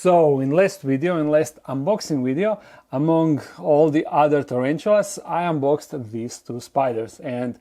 So in last unboxing video, among all the other tarantulas, I unboxed these two spiders, and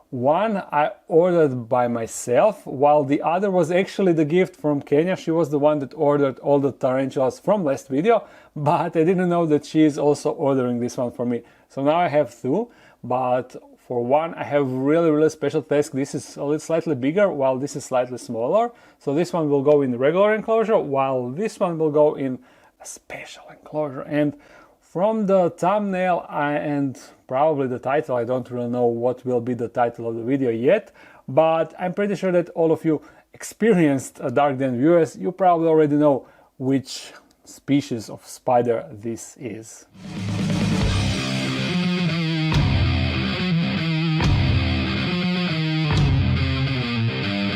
one I ordered by myself, while the other was actually the gift from Kenya. She was the one that ordered all the tarantulas from last video, but I didn't know that she is also ordering this one for me. So now I have two, but for one I have really special task. This is a little slightly bigger, while this is slightly smaller. So this one will go in the regular enclosure, while this one will go in a special enclosure. And from the thumbnail and probably the title, I don't really know what will be the title of the video yet, but I'm pretty sure that all of you experienced Dark Den viewers, you probably already know which species of spider this is.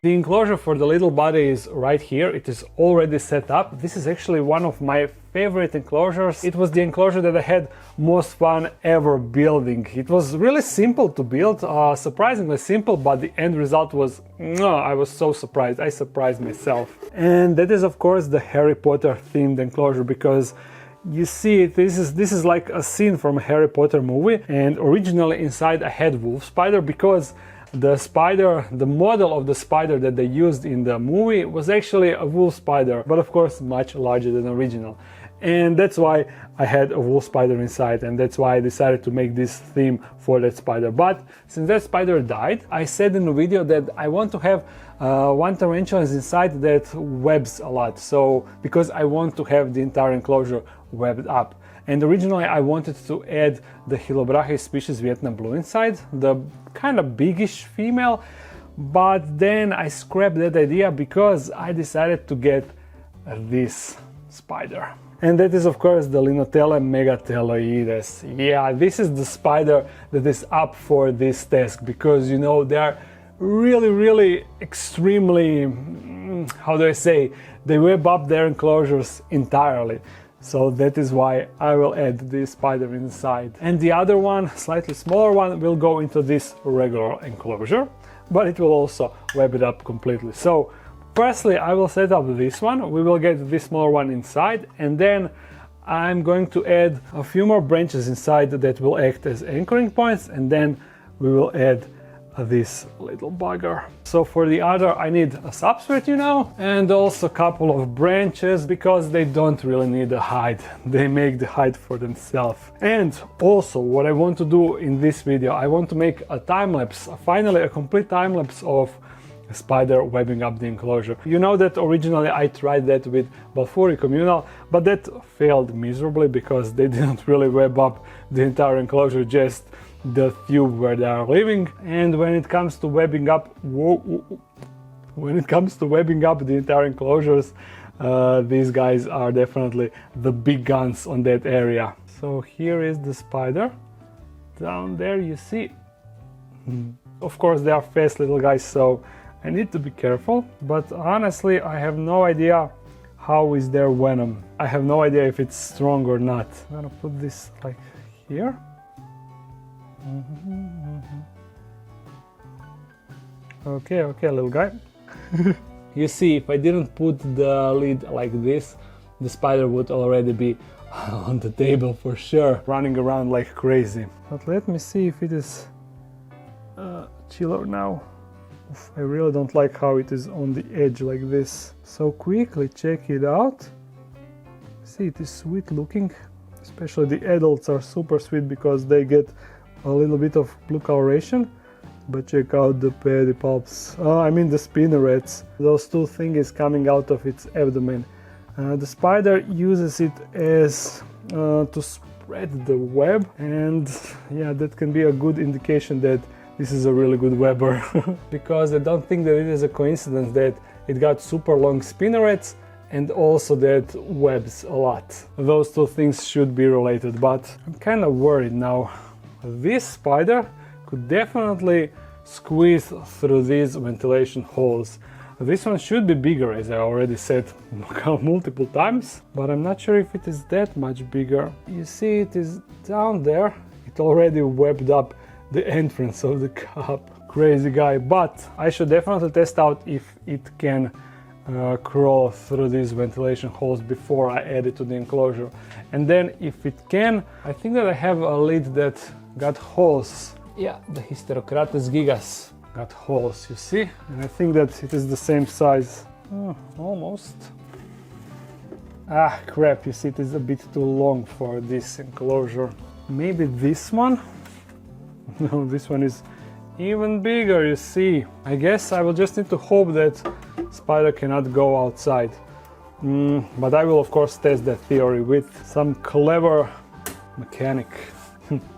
The enclosure for the little body is right here. It is already set up. This is actually one of my favorite enclosures. It was the enclosure that I had most fun ever building. It was really simple to build, surprisingly simple, but the end result was, I was so surprised. I surprised myself. And that is of course the Harry Potter themed enclosure, because you see, this is like a scene from a Harry Potter movie, and originally inside I had wolf spider, because the model of the spider that they used in the movie was actually a wolf spider, but of course much larger than original. And that's why I had a wolf spider inside, and that's why I decided to make this theme for that spider. But since that spider died, I said in the video that I want to have one tarantula inside that webs a lot, so because I want to have the entire enclosure webbed up. And originally I wanted to add the Hylobrachys species Vietnam blue inside, the kind of biggish female, but then I scrapped that idea because I decided to get this spider. And that is of course the Linothele megatheloides. Yeah, this is the spider that is up for this task, because you know they are really extremely, how do I say, they web up their enclosures entirely. So that is why I will add this spider inside. And the other one, slightly smaller one, will go into this regular enclosure, but it will also web it up completely. So firstly I will set up this one, we will get this smaller one inside, and then I'm going to add a few more branches inside that will act as anchoring points, and then we will add this little bugger. So for the other I need a substrate, you know, and also a couple of branches, because they don't really need a hide, they make the hide for themselves. And also what I want to do in this video, I want to make a time-lapse, finally a complete time-lapse of a spider webbing up the enclosure. You know that originally I tried that with Balfouri communal, but that failed miserably because they didn't really web up the entire enclosure, just the tube where they are living. And when it comes to webbing up, the entire enclosures, these guys are definitely the big guns on that area. So here is the spider. Down there you see. Of course they are fast little guys, so I need to be careful, but honestly I have no idea how is their venom. I have no idea if it's strong or not. I'm gonna put this like here. Okay, little guy. You see, if I didn't put the lid like this, the spider would already be on the table for sure, running around like crazy. But let me see if it is chiller now. Oof, I really don't like how it is on the edge like this. So quickly check it out. See, it is sweet looking. Especially the adults are super sweet because they get a little bit of blue coloration. But check out the pedipalps, I mean the spinnerets. Those two things coming out of its abdomen. The spider uses it as to spread the web, and yeah, that can be a good indication that this is a really good webber. Because I don't think that it is a coincidence that it got super long spinnerets and also that webs a lot. Those two things should be related, but I'm kind of worried now. This spider could definitely squeeze through these ventilation holes. This one should be bigger, as I already said multiple times, but I'm not sure if it is that much bigger. You see, it is down there. It already webbed up the entrance of the cup. Crazy guy, but I should definitely test out if it can crawl through these ventilation holes before I add it to the enclosure. And then if it can, I think that I have a lid that got holes. Yeah, the Hysterocrates gigas got holes, you see? And I think that it is the same size. Oh, almost. Ah, crap, you see it is a bit too long for this enclosure. Maybe this one? No, this one is even bigger, you see. I guess I will just need to hope that spider cannot go outside. But I will of course test that theory with some clever mechanic.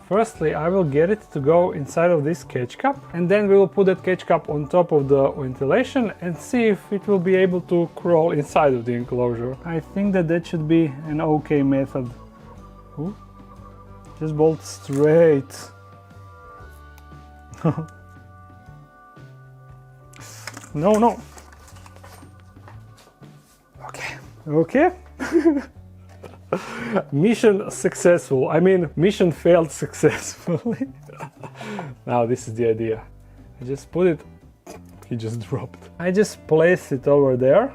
Firstly, I will get it to go inside of this catch cup, and then we will put that catch cup on top of the ventilation and see if it will be able to crawl inside of the enclosure. I think that that should be an okay method. Ooh. Just bolt straight. No, no. Okay. Okay. Mission successful. I mean, mission failed successfully. Now this is the idea. I just put it. He just dropped. I just placed it over there,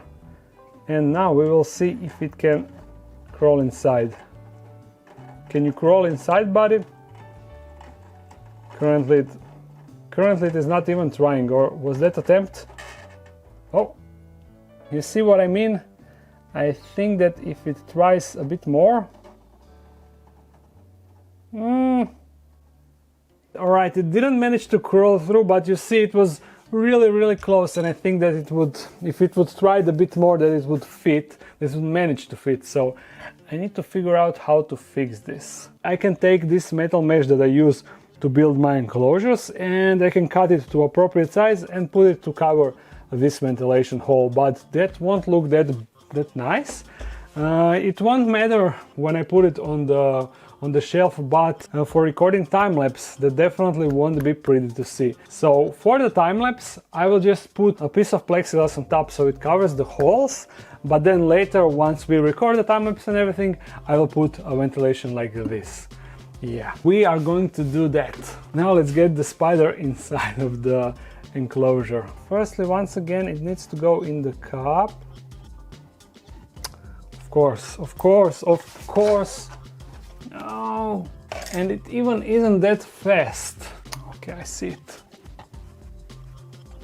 and now we will see if it can crawl inside. Can you crawl inside, buddy? Currently it is not even trying. Or was that attempt? Oh, you see what I mean? I think that if it tries a bit more... Alright, it didn't manage to crawl through, but you see it was really close, and I think that it would, if it would try a bit more, that it would fit. This would manage to fit, so I need to figure out how to fix this. I can take this metal mesh that I use to build my enclosures, and I can cut it to appropriate size and put it to cover this ventilation hole, but that won't look that nice. It won't matter when I put it on the shelf, but for recording time-lapse that definitely won't be pretty to see. So for the time-lapse I will just put a piece of plexiglass on top so it covers the holes, but then later, once we record the time-lapse and everything, I will put a ventilation like this. Yeah, we are going to do that. Now let's get the spider inside of the enclosure. Firstly, once again, it needs to go in the cup. Of course. No, and it even isn't that fast. Okay, I see it.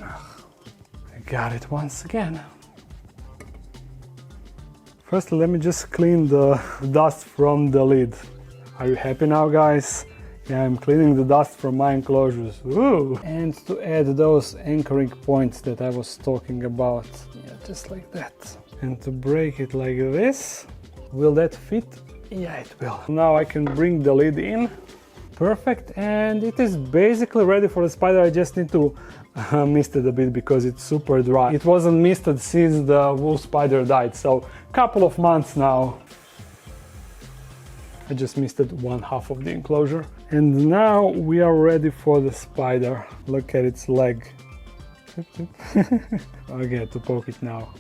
I got it once again. First, let me just clean the dust from the lid. Are you happy now, guys? Yeah, I'm cleaning the dust from my enclosures. Ooh. And to add those anchoring points that I was talking about. Yeah, just like that. And to break it like this. Will that fit? Yeah, it will. Now I can bring the lid in. Perfect, and it is basically ready for the spider. I just need to mist it a bit because it's super dry. It wasn't misted since the wool spider died, so couple of months now. I just misted one half of the enclosure. And now we are ready for the spider. Look at its leg. Okay, to poke it now.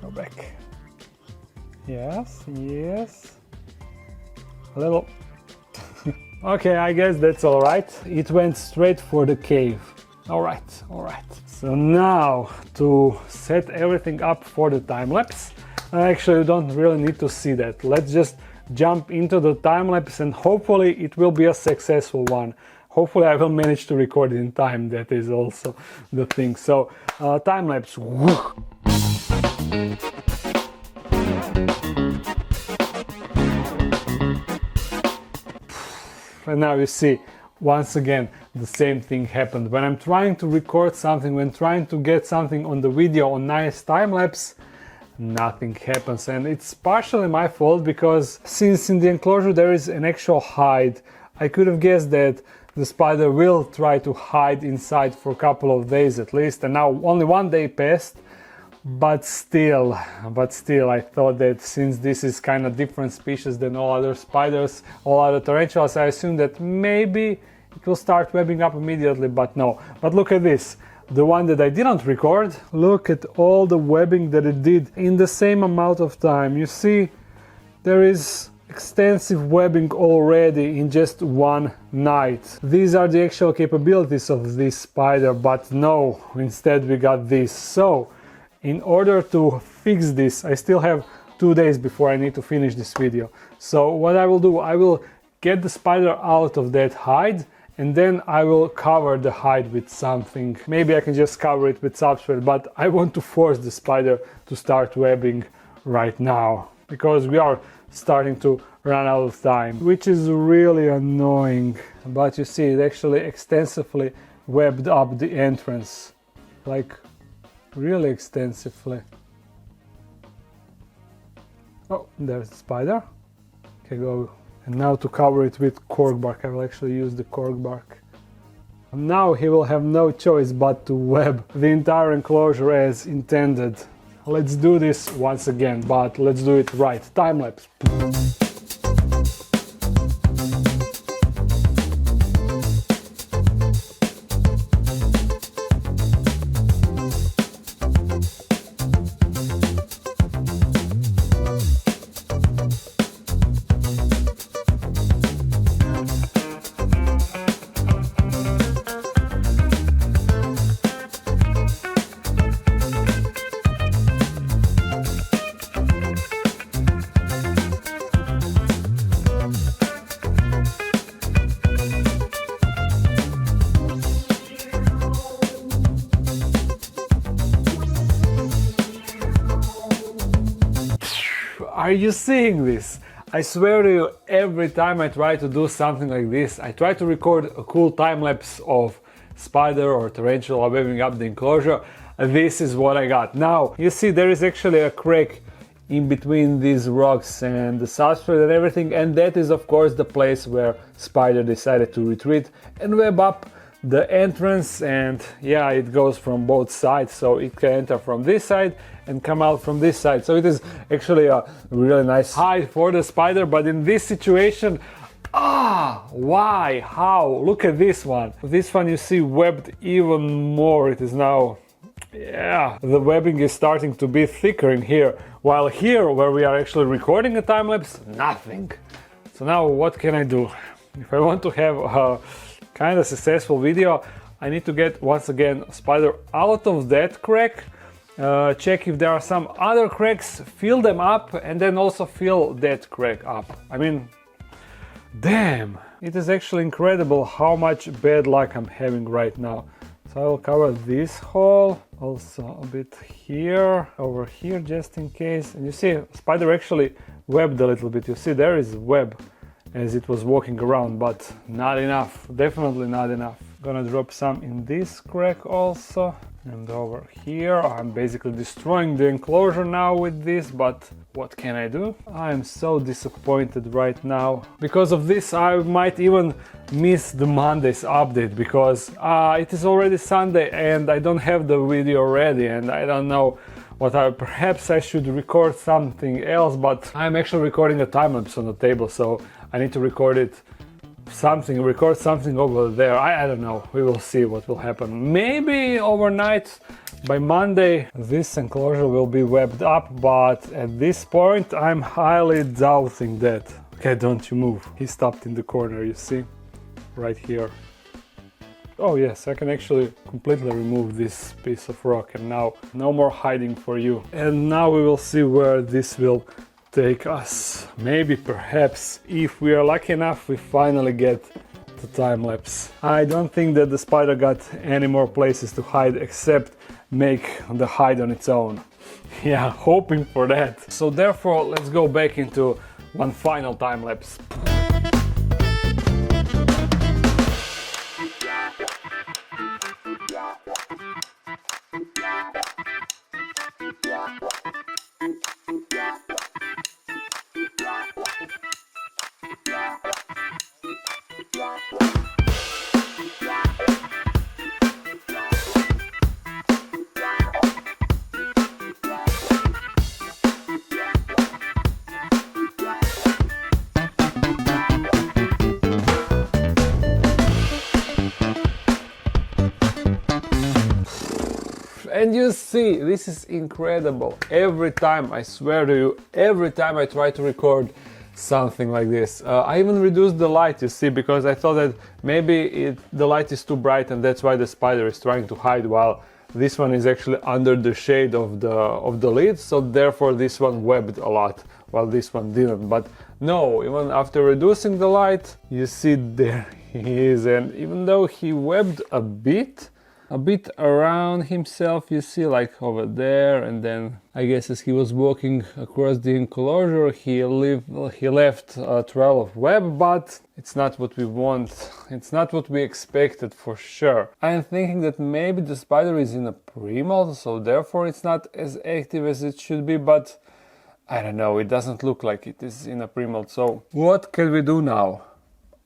Go back. Yes. A little. Okay, I guess that's all right. It went straight for the cave. All right. So now to set everything up for the time-lapse. Actually, you don't really need to see that. Let's just jump into the time-lapse and hopefully it will be a successful one. Hopefully I will manage to record it in time. That is also the thing. So time-lapse. And now you see, once again, the same thing happened. When I'm trying to record something, when trying to get something on the video on nice time-lapse, nothing happens. And it's partially my fault because since in the enclosure there is an actual hide, I could have guessed that the spider will try to hide inside for a couple of days at least. And now only one day passed. But still, I thought that since this is kind of different species than all other spiders, all other tarantulas, I assumed that maybe it will start webbing up immediately, but no. But look at this, the one that I didn't record, look at all the webbing that it did in the same amount of time. You see, there is extensive webbing already in just one night. These are the actual capabilities of this spider, but no, instead we got this. So, in order to fix this, I still have 2 days before I need to finish this video. So what I will do, I will get the spider out of that hide, and then I will cover the hide with something. Maybe I can just cover it with substrate, but I want to force the spider to start webbing right now, because we are starting to run out of time, which is really annoying. But you see, it actually extensively webbed up the entrance, like really extensively. Oh, there's the spider. Okay, go. And now to cover it with cork bark, I will actually use the cork bark. And now he will have no choice but to web the entire enclosure as intended. Let's do this once again, but let's do it right. Time lapse. Are you seeing this? I swear to you, every time I try to do something like this, I try to record a cool time lapse of spider or tarantula webbing up the enclosure. This is what I got. Now, you see there is actually a crack in between these rocks and the substrate and everything, and that is of course the place where spider decided to retreat and web up the entrance. And yeah, it goes from both sides, so it can enter from this side and come out from this side. So it is actually a really nice hide for the spider. But in this situation, why? How? Look at this one. This one you see webbed even more. It is now, yeah, the webbing is starting to be thicker in here, while here where we are actually recording a time lapse, nothing. So now what can I do? If I want to have a kind of successful video, I need to get once again spider out of that crack, check if there are some other cracks, fill them up, and then also fill that crack up. I mean, damn, it is actually incredible how much bad luck I'm having right now. So I will cover this hole, also a bit here, over here, just in case. And you see, spider actually webbed a little bit. You see, there is web as it was walking around, but not enough, definitely not enough. Gonna drop some in this crack also, and over here. I'm basically destroying the enclosure now with this, but what can I do? I'm so disappointed right now. Because of this, I might even miss the Monday's update, because it is already Sunday and I don't have the video ready, and I don't know perhaps I should record something else, but I'm actually recording a time lapse on the table, so I need to record something over there. I don't know. We will see what will happen. Maybe overnight, by Monday, this enclosure will be webbed up, but at this point, I'm highly doubting that. Okay, don't you move. He stopped in the corner, you see? Right here. Oh yes, I can actually completely remove this piece of rock, and now no more hiding for you. And now we will see where this will take us. Maybe, perhaps, if we are lucky enough, we finally get the time lapse. I don't think that the spider got any more places to hide except make the hide on its own. Yeah, hoping for that. So therefore, let's go back into one final time lapse. And you see, this is incredible. Every time, I swear to you, every time I try to record something like this. I even reduced the light, you see, because I thought that maybe the light is too bright and that's why the spider is trying to hide while this one is actually under the shade of the lid, so therefore this one webbed a lot while this one didn't. But no, even after reducing the light, you see there he is, and even though he webbed a bit around himself, you see, like over there, and then I guess as he was walking across the enclosure he left a trail of web, but it's not what we want, it's not what we expected for sure. I'm thinking that maybe the spider is in a pre-molt, so therefore it's not as active as it should be, but I don't know, it doesn't look like it is in a pre-molt. So what can we do now?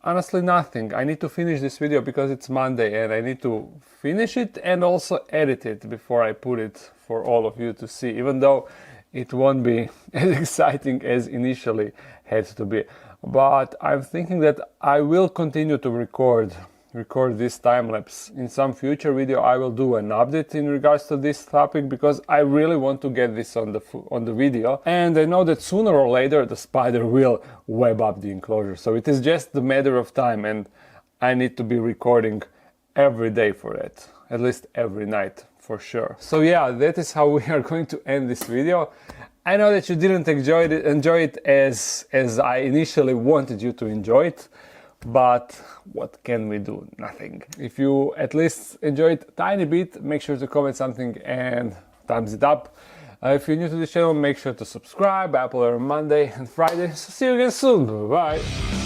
Honestly, nothing. I need to finish this video because it's Monday, and I need to finish it and also edit it before I put it for all of you to see, even though it won't be as exciting as initially had to be. But I'm thinking that I will continue to record this time-lapse. In some future video I will do an update in regards to this topic, because I really want to get this on the video, and I know that sooner or later the spider will web up the enclosure, so it is just a matter of time, and I need to be recording every day for that, at least every night for sure. So yeah, that is how we are going to end this video. I know that you didn't enjoy it as I initially wanted you to enjoy it, but what can we do? Nothing. If you at least enjoy it a tiny bit, make sure to comment something and thumbs it up. If you're new to the channel, make sure to subscribe. I upload on Monday and Friday. So see you again soon. Bye.